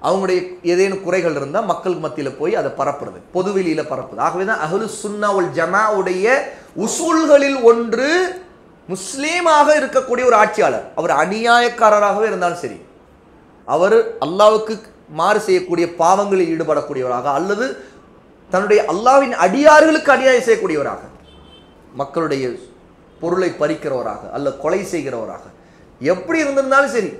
அவங்களுடைய ஏதேனும் குறைகள் இருந்தால் மக்கள் மத்தியில் போய் அதை பரப்புறது, பொதுவெளியில் பரப்புது. ஆகவே தான் அஹ்லு சுன்னா வல் ஜமாஉடைய உசூல்களில் ஒன்று முஸ்லீமாக இருக்கக்கூடிய ஒரு ஆட்சியாளர், அவர் அநியாயக்காரராகவே இருந்தாலும் சரி, அவர் அல்லாஹ்வுக்கு மாறு செய்யக்கூடிய பாவங்களில் ஈடுபடக்கூடியவராக அல்லது தன்னுடைய அல்லாஹ்வின் அடியார்களுக்கு அநியாயம் செய்யக்கூடியவராக, மக்களுடைய பொருளை பறிக்கிறவராக அல்ல கொலை செய்கிறவராக எப்படி இருந்திருந்தாலும் சரி,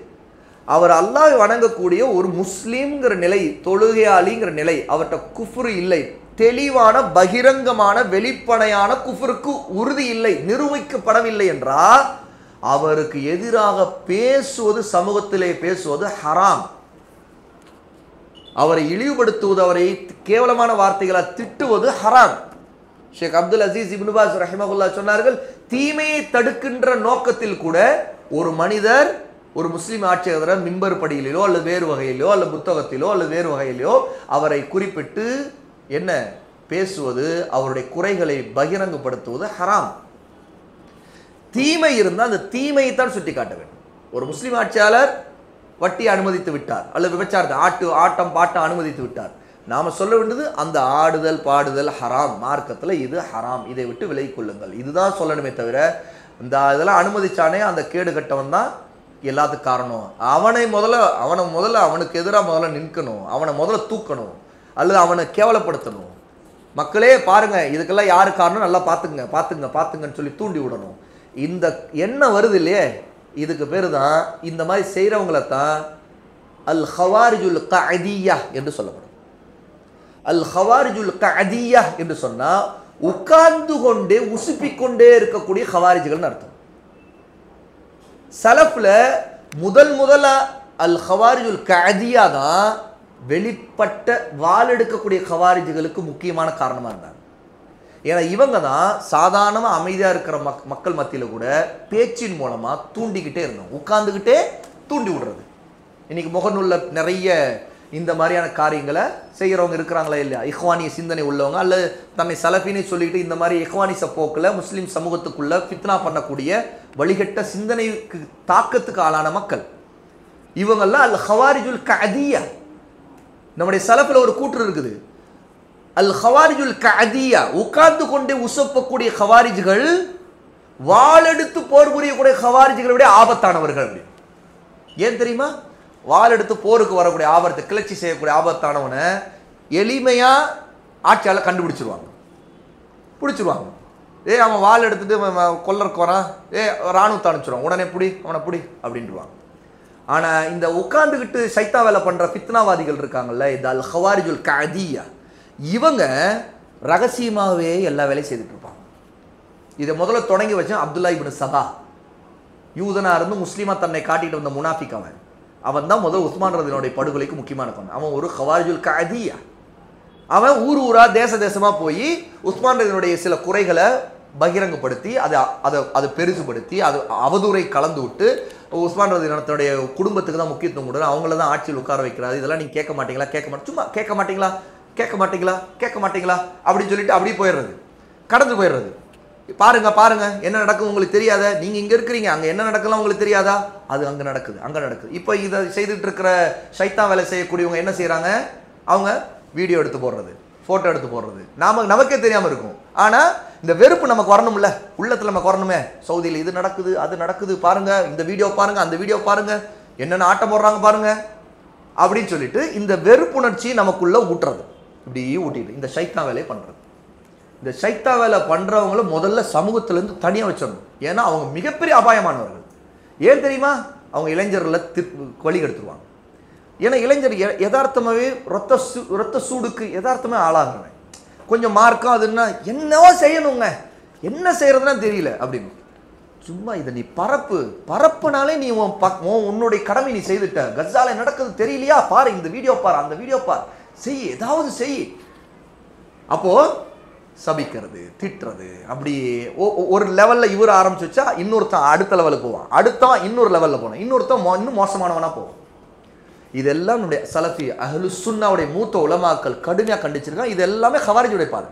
அவர் அல்லாஹ்வை வணங்கக்கூடிய ஒரு முஸ்லீம்ங்கிற நிலை, தொழுகையாளிங்கிற நிலை, அவர்கிட்ட குஃப்ரு இல்லை, தெளிவான பகிரங்கமான வெளிப்படையான குஃப்ருக்கு உறுதி இல்லை, நிரூபிக்கப்படவில்லை என்றால் அவருக்கு எதிராக பேசுவது, சமூகத்திலே பேசுவது ஹராம். அவரை இழிவுபடுத்துவது, அவரை கேவலமான வார்த்தைகளால் திட்டுவது ஹராம். ஷேக் அப்துல் அசீஸ் இப்னு பாஸ் ரஹிமஹுல்லாஹ் சொன்னார்கள், தீமையை தடுக்கின்ற நோக்கத்தில் கூட ஒரு மனிதர் ஒரு முஸ்லீம் ஆட்சியாளர் மிம்பர் படியிலோ அல்லது வேறு வகையிலோ அல்லது புத்தகத்திலோ அல்லது வேறு வகையிலோ அவரை குறிப்பிட்டு என்ன பேசுவது, அவருடைய குறைகளை பகிரங்கப்படுத்துவது ஹராம். தீமை இருந்தால் அந்த தீமையை தான் சுட்டி காட்ட வேண்டும். ஒரு முஸ்லீம் ஆட்சியாளர் வட்டியை அனுமதித்து விட்டார் அல்லது விபச்சாரத்தை ஆட்டம் பாட்டம் அனுமதித்து விட்டார், நாம சொல்ல வேண்டியது அந்த ஆடுதல் பாடுதல் ஹராம், மார்க்கத்தில் இது ஹராம், இதை விட்டு விலகிக் கொள்ளுங்கள், இதுதான் சொல்லணுமே தவிர இந்த இதெல்லாம் அனுமதிச்சானே அந்த கேடு கட்டவன் தான் எல்லாத்துக்கும் காரணம், அவனுக்கு எதிராக முதல்ல நிற்கணும், அவனை முதல்ல தூக்கணும் அல்லது அவனை கேவலப்படுத்தணும், மக்களே பாருங்க இதுக்கெல்லாம் யாரு காரணம் நல்லா பார்த்துங்க பார்த்துங்க பார்த்துங்கன்னு சொல்லி தூண்டி விடணும். இந்த எண்ணம் வருது இல்லையே, இதுக்கு பேரு தான் இந்த மாதிரி செய்கிறவங்களை தான் அல் ஹவாரிஜுல் கஅதிய்யா என்று சொல்லப்படும். அல் ஹவாரிஜுல் கஅதிய்யா என்று சொன்னால் உட்கார்ந்து கொண்டே உசுப்பிக்கொண்டே இருக்கக்கூடிய ஹவாரிஜுகள்னு அர்த்தம். சலஃப்ல முதல்ல அல் ஹவாரிஜுல் கஅதிய்யா தான் வெளிப்பட்ட வாளெடுக்கக்கூடிய ஹவாரிஜுகளுக்கு முக்கியமான காரணமாக இருந்தாங்க. ஏன்னா இவங்க தான் சாதாரணமாக அமைதியாக இருக்கிற மக்கள் மத்தியில் கூட பேச்சின் மூலமாக தூண்டிக்கிட்டே இருந்தோம், உட்கார்ந்துக்கிட்டே தூண்டி விடுறது. இன்னைக்கு முகநூல்ல நிறைய இந்த மாதிரியான காரியங்களை செய்கிறவங்க இருக்கிறாங்களா இல்லையா, இஹ்வானிய சிந்தனை உள்ளவங்க அல்லது தன்னை சலஃபினை சொல்லிட்டு இந்த மாதிரி இஹ்வானிச போக்கில் முஸ்லீம் சமூகத்துக்குள்ள ஃபித்னா பண்ணக்கூடிய வழிகட்ட சிந்தனைக்கு தாக்கத்துக்கு ஆளான மக்கள் இவங்கெல்லாம் அல் ஹவாரிஜுல் கஅதிய்யா. நம்முடைய சலஃபில் ஒரு கூற்று இருக்குது, அல் ஹவாரிஜுல் கஅதிய்யா, உட்கார்ந்து கொண்டே உசப்பக்கூடிய ஹவாரிஜுகள் வாளெடுத்து போர் புரியக்கூடிய ஹவாரிஜுகளை விட ஆபத்தானவர்கள். அப்படி ஏன் தெரியுமா? வாள் எடுத்து போருக்கு வரக்கூடிய ஆபத்தை, கிளர்ச்சி செய்யக்கூடிய ஆபத்தானவனை எளிமையா ஆட்சியாளர் கண்டுபிடிச்சிருவாங்க, பிடிச்சிருவாங்க. அவன் வாள் எடுத்துட்டு கொல்லறக்கு வரான், ராணுவத்தை அனுப்பிச்சிருவான், உடனே அவனை புடி அப்படின்ட்டுருவாங்க. ஆனா இந்த உட்கார்ந்துக்கிட்டு சைத்தா வேலை பண்ற ஃபித்னாவாதிகள் இருக்காங்கல்ல, இந்த அல் ஹவாரிஜுல் கஅதிய்யா, இவங்க ரகசியமாகவே எல்லா வேலையும் செய்துட்டு இருப்பாங்க. இதை முதல்ல தொடங்கி வச்சேன் அப்துல்லா இப்னு சபா, யூதனா இருந்து முஸ்லீமா தன்னை காட்டிட்டு வந்த முனாஃபிக். அவன் தான் முதல் உஸ்மான் ரலியல்லாஹு அன்ஹு படுகொலைக்கு முக்கியமான காரணம். அவன் ஒரு ஹவாரிஜுல் கஅதிய்யா. அவன் ஊரா தேசமா போய் உஸ்மான் ரலியல்லாஹு சில குறைகளை பகிரங்கப்படுத்தி அதை பெருசுபடுத்தி அது அவதூறை கலந்து விட்டு உஸ்மான் ரலியல்லாஹு குடும்பத்துக்கு தான் முக்கியத்துவம் கொடுக்குற, அவங்கள தான் ஆட்சியில் உட்கார வைக்கிறாரு. இதெல்லாம் நீங்க கேட்க மாட்டீங்களா, சும்மா கேட்க மாட்டீங்களா அப்படின்னு சொல்லிட்டு அப்படியே போயிடுறது, கடந்து போயிடுறது. பாருங்க என்ன நடக்கும் உங்களுக்கு தெரியாத, நீங்க இங்க இருக்கிறீங்க, அங்க என்ன நடக்கலாம் உங்களுக்கு தெரியாதா, அது அங்க நடக்குது. இப்போ இதை செய்துட்டு இருக்கிற சைத்தான் வேலை செய்யக்கூடியவங்க என்ன செய்யறாங்க, அவங்க வீடியோ எடுத்து போடுறது, போட்டோ எடுத்து போடுறது, நமக்கே தெரியாம இருக்கும். ஆனா இந்த வெறுப்பு நமக்கு வரணும்ல, உள்ளத்துல நமக்கு வரணுமே, சவுதியில் இது நடக்குது அது நடக்குது பாருங்க, இந்த வீடியோ பாருங்க அந்த வீடியோ பாருங்க, என்னென்ன ஆட்டம் போடுறாங்க பாருங்க அப்படின்னு சொல்லிட்டு இந்த வெறுப்புணர்ச்சி நமக்குள்ள ஊட்டுறது, இப்படி ஊட்டிட்டு இந்த சைத்தான் வேலையை பண்றது. இந்த சைத்தா வேலை பண்றவங்கள முதல்ல சமூகத்திலிருந்து தனியாக வச்சிடணும். ஏன்னா அவங்க மிகப்பெரிய அபாயமானவர்கள். ஏன் தெரியுமா? அவங்க இளைஞர்களை வழி எடுத்துருவாங்க. ஏன்னா இளைஞர் யதார்த்தமாகவே ரத்த சூடுக்கு யதார்த்தமே ஆளாகிறவன். கொஞ்சம் மார்க்கம் அதுன்னா என்னவோ செய்யணுங்க, என்ன செய்யறதுன்னா தெரியல அப்படின்னு சும்மா இதை நீ பரப்புனாலே நீ உன்னுடைய கடமை நீ செய்துட்ட. கஸால நடக்குது தெரியலையா, பாரு இந்த வீடியோ பாரு, அந்த வீடியோ பாரு, செய், ஏதாவது செய். அப்போ சபிக்கிறது, திட்டுறது, அப்படி ஒரு லெவல்ல இவர் ஆரம்பிச்சு வச்சா இன்னொருத்தன் அடுத்த லெவலுக்கு போவான், அடுத்தவன் இன்னொரு லெவல்ல போவான், இன்னொருத்தன் இன்னும் மோசமானவனா போவான். இதெல்லாம் நம்முடைய சலஃபி அஹ்லு சுன்னாவுடைய மூத்த உலமாக்கள் கடுமையா கண்டிச்சிருக்காங்க. இது எல்லாமே ஹவாரிஜுடைய பாரு.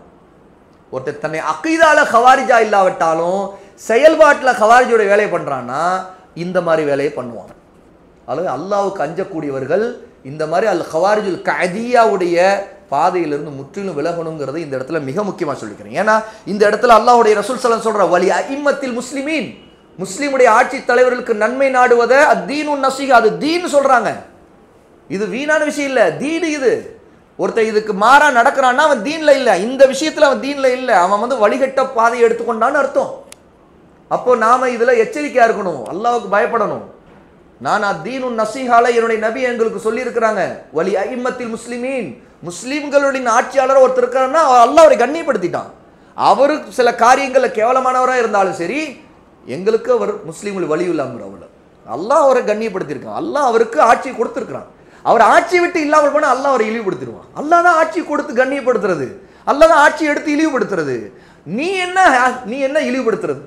ஒருத்தர் தன்னை அக்கீதால ஹவாரிஜா இல்லாவிட்டாலும் செயல்பாட்டில் ஹவாரிஜுடைய வேலையை பண்றான்னா இந்த மாதிரி வேலையை பண்ணுவாங்க. அல்லது அல்லாவுக்கு அஞ்சக்கூடியவர்கள் இந்த மாதிரி அல் ஹவாரிஜுல் கதியாவுடைய பாதையிலிருந்து முற்றிலும் விலகணுங்கிறது இந்த இடத்துல மிக முக்கியமாக சொல்லிக்கிறேன். ஏன்னா இந்த இடத்துல அல்லாஹ்வுடைய ரசூல் ஸல்லல்லாஹு அலைஹி வஸல்லம் சொல்ற வலி அஇம்மத்தில் முஸ்லிமீன், முஸ்லிமுடைய ஆட்சி தலைவர்களுக்கு நன்மை நாடுவதை அத்தீனுன் நஸீஹா, அது தீன் சொல்றாங்க. இது வீணான விஷயம் இல்லை, தீன். இது ஒருத்தர் இதுக்கு மாறா நடக்கிறான்னா அவன் தீன்ல இல்லை, இந்த விஷயத்துல அவன் தீன்ல இல்லை, அவன் வழிகட்ட பாதையை எடுத்துக்கொண்டான்னு அர்த்தம். அப்போ நாம இதுல எச்சரிக்கையா இருக்கணும், அல்லாஹ்வுக்கு பயப்படணும். நான் அத்தீனுன் நஸீஹால என்னுடைய நபி எங்களுக்கு சொல்லி இருக்கிறாங்க, வலி அஇம்மத்தில் முஸ்லிமீன், முஸ்லிம்களுடைய ஆட்சியாளர் ஒருத்தர் இருக்காருன்னா அல்லாஹ் அவரை கண்ணியப்படுத்திட்டான். அவருக்கு சில காரியங்கள்ல கேவலமானவராக இருந்தாலும் சரி, எங்களுக்கு அவர் முஸ்லீம்கள் வலியுல்லாம அல்லாஹ் அவரை கண்ணியப்படுத்தியிருக்கான். அல்லாஹ் அவருக்கு ஆட்சி கொடுத்திருக்கிறான். அவர் ஆட்சி விட்டு இல்லாமல் போனா அல்லாஹ் அவரை இழிவுபடுத்திடுவான். அல்லாஹ் தான் ஆட்சி கொடுத்து கண்ணியப்படுத்துறது, அல்லாஹ் தான் ஆட்சி எடுத்து இழிவுபடுத்துறது. நீ என்ன இழிவுபடுத்துறது?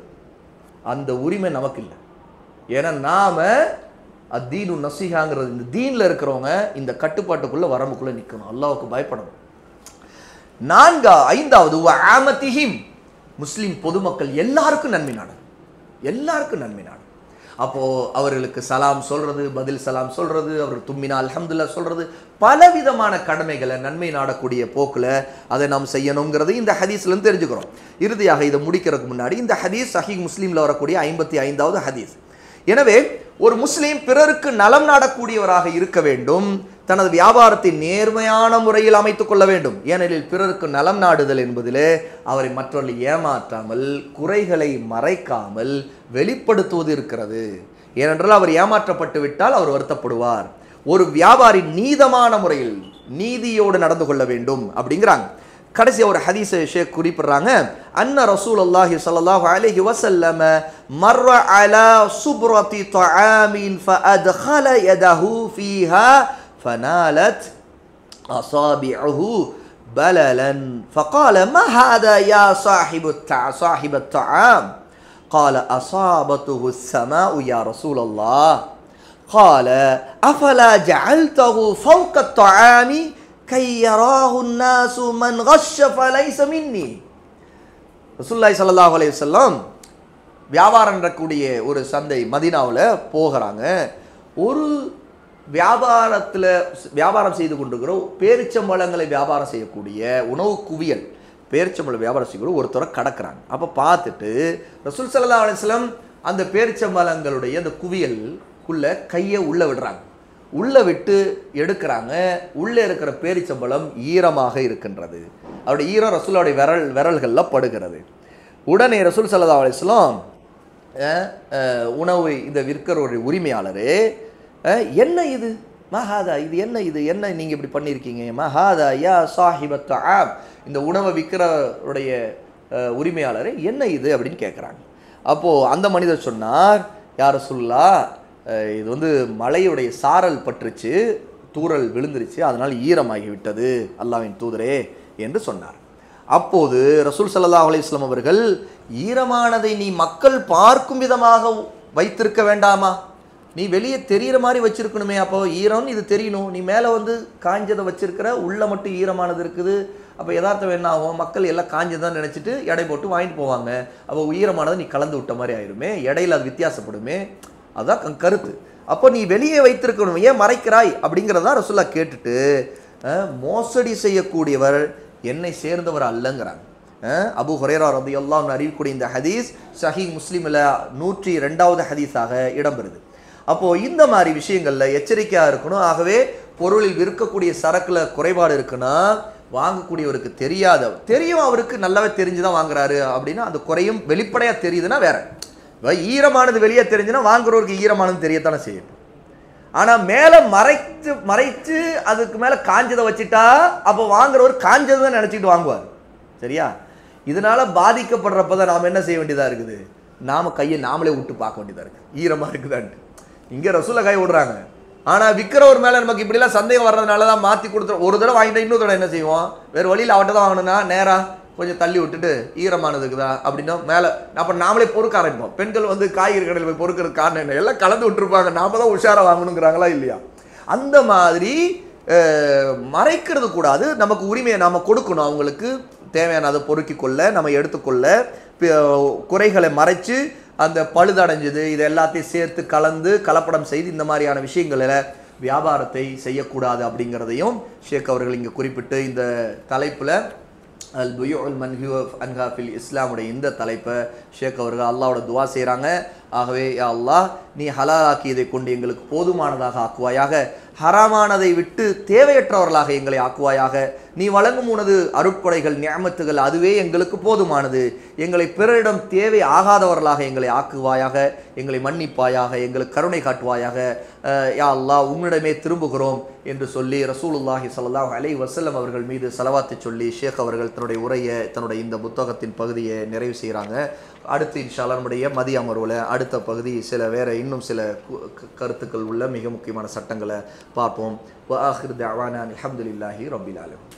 அந்த உரிமை நமக்கு இல்லை. ஏன்னா நாம அத்தீனு நஸீஹாங்கிறது இந்த தீன்ல இருக்கிறவங்க இந்த கட்டுப்பாட்டுக்குள்ள வரம்புக்குள்ள நிற்கணும், அல்லாஹ்வுக்கு பயப்படணும். ஐந்தாவது வஆமதிஹிம், முஸ்லிம் பொதுமக்கள் எல்லாருக்கும் நன்மை நாடும், எல்லாருக்கும் நன்மை நாடும். அப்போ அவர்களுக்கு சலாம் சொல்றது, பதில் சலாம் சொல்றது, அவர் தும்மினா அல்ஹம்துலில்லாஹ் சொல்றது, பலவிதமான கடமைகளை நன்மை நாடக்கூடிய போக்குல அதை நாம் செய்யணுங்கிறது இந்த ஹதீஸ்ல இருந்து தெரிஞ்சுக்கிறோம். இறுதியாக இதை முடிக்கிறதுக்கு முன்னாடி இந்த ஹதீஸ் சஹீஹ் முஸ்லிம்ல வரக்கூடிய 55வது ஹதீஸ். எனவே ஒரு முஸ்லீம் பிறருக்கு நலம் நாடக்கூடியவராக இருக்க வேண்டும், தனது வியாபாரத்தை நேர்மையான முறையில் அமைத்துக் கொள்ள வேண்டும். ஏனெனில் பிறருக்கு நலம் நாடுதல் என்பதிலே அவரை மற்றவர்கள் ஏமாற்றாமல், குறைகளை மறைக்காமல் வெளிப்படுத்துவது இருக்கிறது. ஏனென்றால் அவர் ஏமாற்றப்பட்டு விட்டால் அவர் வருத்தப்படுவார். ஒரு வியாபாரி நீதமான முறையில் நீதியோடு நடந்து கொள்ள வேண்டும் அப்படிங்கிறாங்க. கடைசி ஒரு ஹதீஸை ஷேக் குறிப்பிடுறாங்க, அன்ன ரசூலுல்லாஹி ஸல்லல்லாஹு அலைஹி வஸல்லம் மர்ர அலா சுப்ரதி தஆமின் ஃபஅத்கல யதஹு ஃபீஹா ஃபனாலத் அஸாபிஉஹு பலலன் ஃபகால மா ஹாதா யா صاحب الطعام قال أصابته السماء يا رسول الله قال أفلا جعلته فوق الطعام கை யராஹு الناس من غش فليس مني. ரசூலுல்லாஹி ஸல்லல்லாஹு அலைஹி வஸல்லம் வியாபாரம் நடக்கக்கூடிய ஒரு சந்தை மதீனாவில் போகிறாங்க. ஒரு வியாபாரம் செய்து கொண்டிருக்கிற பேரிச்சம்பழங்களை வியாபாரம் செய்யக்கூடிய உணவு குவியல் பேரிச்சம்பழம் வியாபாரம் செய்யக்கூடிய ஒருத்தரை கடக்கிறாங்க. அப்போ பார்த்துட்டு ரசூல் ஸல்லல்லாஹு அலைஹி வஸல்லம் அந்த பேரிச்சம்பழங்களுடைய அந்த குவியலுக்குள்ள கையை உள்ள விடுறாங்க. உள்ள விட்டு எடுக்கிறாங்க. உள்ளே இருக்கிற பேரிச்சம்பழம் ஈரமாக இருக்கின்றது. அவருடைய ஈரம் ரசூலுடைய விரல்களில் படுகிறது. உடனே ரசூல் ஸல்லல்லாஹு அலைஹி வஸல்லம் உணவு இந்த விற்கிறவருடைய உரிமையாளரே, என்ன இது மஹாதா, இது என்ன நீங்கள் இப்படி பண்ணியிருக்கீங்க, மஹாதா யா சாஹிபத் தஆம், இந்த உணவை விற்கிறவருடைய உரிமையாளரே என்ன இது அப்படின்னு கேட்குறாங்க. அப்போது அந்த மனிதர் சொன்னார், யா ரசூலுல்லாஹ், இது மலையுடைய சாரல் பற்றுச்சு, தூறல் விழுந்துருச்சு, அதனால் ஈரமாகி விட்டது அல்லாஹ்வின் தூதரே என்று சொன்னார். அப்போது ரசூல் ஸல்லல்லாஹு அலைஹி வஸல்லம் அவர்கள், ஈரமானதை நீ மக்கள் பார்க்கும் விதமாக வைத்திருக்க வேண்டாமா, நீ வெளியே தெரிகிற மாதிரி வச்சிருக்கணுமே, அப்போ ஈரம்னு இது தெரியணும், நீ மேலே காஞ்சதை வச்சிருக்கிற, உள்ள மட்டும் ஈரமானது இருக்குது, அப்போ யதார்த்தம் என்ன ஆகும், மக்கள் எல்லாம் காஞ்சதான் நினச்சிட்டு எடை போட்டு வாங்கிட்டு போவாங்க, அப்போ ஈரமானதை நீ கலந்து விட்ட மாதிரி ஆயிருமே, எடையில் அது வித்தியாசப்படுமே, அதுதான் கருத்து. அப்போ நீ வெளியே வைத்திருக்கணும், ஏன் மறைக்கிறாய் அப்படிங்கிறதான் ரசூலுல்லாஹ் கேட்டுட்டு, மோசடி செய்யக்கூடியவர் என்னை சேர்ந்தவர் அல்லங்கிறாங்க. அபூ ஹுரைரா ரலியல்லாஹு அன்ஹு அறிவிக்கக்கூடிய இந்த ஹதீஸ் சஹீஹ் முஸ்லிமில் 102வது ஹதீஸாக இடம்பெறுது. அப்போது இந்த மாதிரி விஷயங்களில் எச்சரிக்கையாக இருக்கணும். ஆகவே பொருளில் விற்கக்கூடிய சரக்குல குறைபாடு இருக்குன்னா வாங்கக்கூடியவருக்கு தெரியும், அவருக்கு நல்லாவே தெரிஞ்சுதான் வாங்குறாரு அப்படின்னா அந்த குறையும் வெளிப்படையாக தெரியுதுன்னா வேற. ஈரமானது வெளியே தெரிஞ்சுன்னா வாங்குறவருக்கு ஈரமானது தெரியத்தானே செய்யும். ஆனால் மேலே மறைச்சு அதுக்கு மேலே காஞ்சதை வச்சுட்டா அப்போ வாங்குறவர் காஞ்சதை நினச்சிக்கிட்டு வாங்குவார். சரியா? இதனால பாதிக்கப்படுறப்ப தான் நாம் என்ன செய்ய வேண்டியதாக இருக்குது, நாம கையை நாமளே விட்டு பார்க்க வேண்டியதாக இருக்குது, ஈரமாக இருக்குதான்ட்டு. இங்கே ரசூலை கை விடுறாங்க, ஆனால் விற்கிறவர் மேலே நமக்கு இப்படிலாம் சந்தேகம் வர்றதுனால தான் மாற்றி கொடுத்துரும். ஒரு தடவை வாங்கிட்டு இன்னொரு தடவை என்ன செய்வோம், வேறு வழியில் அவட்ட தான் வாங்கணும்னா நேராக கொஞ்சம் தள்ளி விட்டுட்டு ஈரமானதுக்குதா அப்படின்னா மேலே அப்போ நாமளே பொறுக்க ஆரம்பிப்போம். பெண்கள் வந்து காய்கறி கடையில் போய் பொறுக்கிறதுக்கு காரணம் என்ன, எல்லாம் கலந்து விட்டுருப்பாங்க, நாம தான் உஷாராக வாங்கணுங்கிறாங்களா இல்லையா? அந்த மாதிரி மறைக்கிறது கூடாது, நமக்கு உரிமையை நாம் கொடுக்கணும். அவங்களுக்கு தேவையான அதை பொறுக்கி கொள்ள, நம்ம எடுத்துக்கொள்ள, குறைகளை மறைச்சு அந்த பழுதடைஞ்சது இது எல்லாத்தையும் சேர்த்து கலந்து கலப்படம் செய்து இந்த மாதிரியான விஷயங்களில் வியாபாரத்தை செய்யக்கூடாது அப்படிங்கிறதையும் ஷேக் அவர்கள் இங்கே குறிப்பிட்டு இந்த தலைப்பில் அல் புயூஉல் மன்ஹூ அன்ஹா ஃபில் இஸ்லாமுடைய இந்த தலைப்பை ஷேக் அவர்கள் அல்லாஹ்வோட துவா செய்கிறாங்க. ஆகவே யா அல்லாஹ், நீ ஹலாலாக்கியதை கொண்டு எங்களுக்கு போதுமானதாக ஆக்குவாயாக, ஹராமானதை விட்டு தேவையற்றவர்களாக எங்களை ஆக்குவாயாக. நீ வழங்கும் உனது அருட்கொடைகள் நியமத்துகள் அதுவே எங்களுக்கு போதுமானது, எங்களை பிறரிடம் தேவை ஆகாதவர்களாக எங்களை ஆக்குவாயாக, எங்களை மன்னிப்பாயாக, எங்களுக்கு கருணை காட்டுவாயாக. யா அல்லாஹ், உன்னிடமே திரும்புகிறோம் என்று சொல்லி ரசூலுல்லாஹி ஸல்லல்லாஹு அலைஹி வஸல்லம் அவர்கள் மீது ஸலவாத்தை சொல்லி ஷேக் அவர்கள் தன்னுடைய உரையை, தன்னுடைய இந்த புத்தகத்தின் பகுதியை நிறைவு செய்கிறாங்க. அடுத்து இன்ஷா அல்லாஹ் நம்முடைய மதிய அமர்வில் அடுத்த பகுதி இன்னும் சில கருத்துக்கள் உள்ள மிக முக்கியமான சட்டங்களை பார்ப்போம். வ ஆஹிர் தஅவானா அல்ஹம்துலில்லாஹி ரப்பில் ஆலமீன்.